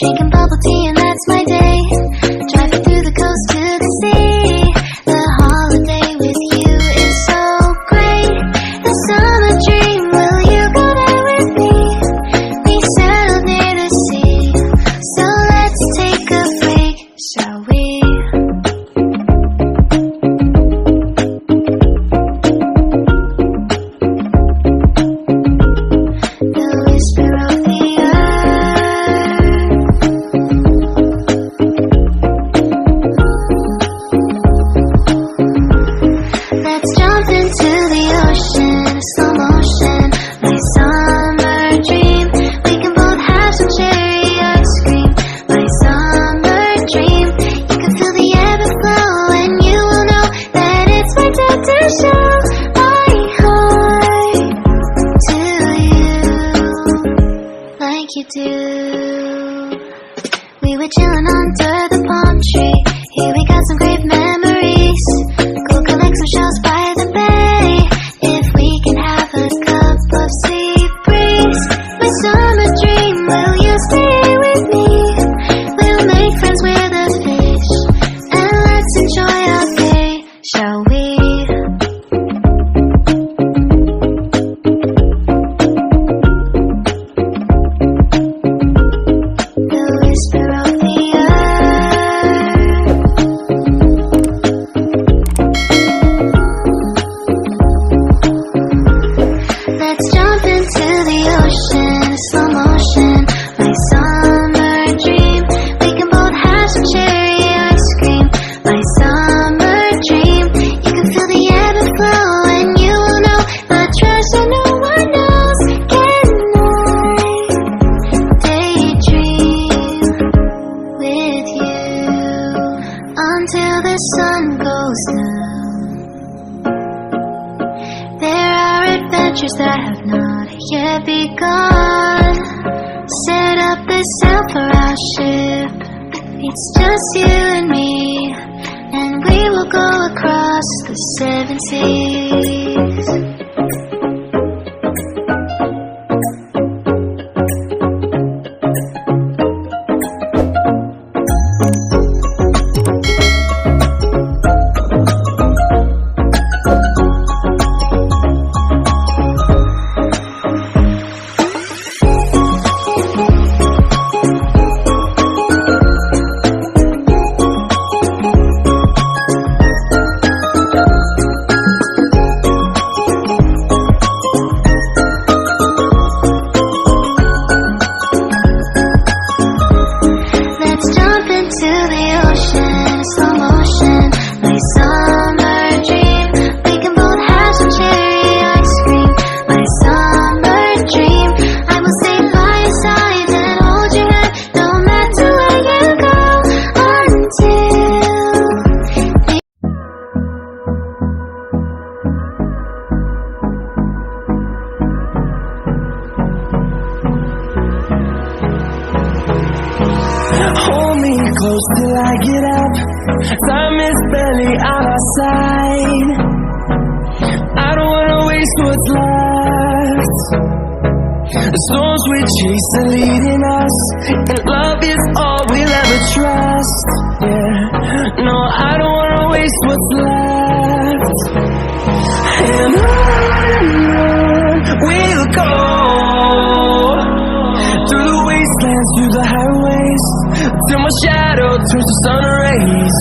Drinking bubble tea and that's my day. Driving through the coast to the sea. The holiday with you is so great. The summer dream, will you go there with me? We settled near the sea, so let's take a break, shall we? The whisper of the let's jump into the ocean, slow motion, my summer dream. We can both have some cherry ice cream, my summer dream. You can feel the ebb and flow, and you will know that it's my time to show my heart to you, like you do. We were chilling under the palm tree. Here we got some great memories. Go collect some shells by the bay. If we can have a cup of sea breeze, my summer dream, will you stay with me? We'll make friends with the fish, and let's enjoy our day, shall we? The whisper of the let's jump into the ocean, slow motion, my summer dream. We can both have some cherry ice cream, my summer dream. You can feel the ebb and flow, and you will know the treasure no one knows. Can I daydream with you until the sun goes down? There are adventures that have not yet begun. Set up the sail for our ship. It's just you and me, and we will go across the 7 seas. Let's jump into the ocean, slow motion, my summer dream. We can both have some cherry ice cream, my summer dream. I will stay by your side and hold your hand, no matter where you go, until hold me close till I get up. Time is barely on our side. I don't wanna waste what's left. The storms we chase are leading us, and love is all we'll ever trust. Yeah, no, I don't wanna waste what's left. And on we'll go, through the wastelands, through the highways, till my shadow turns to sun rays.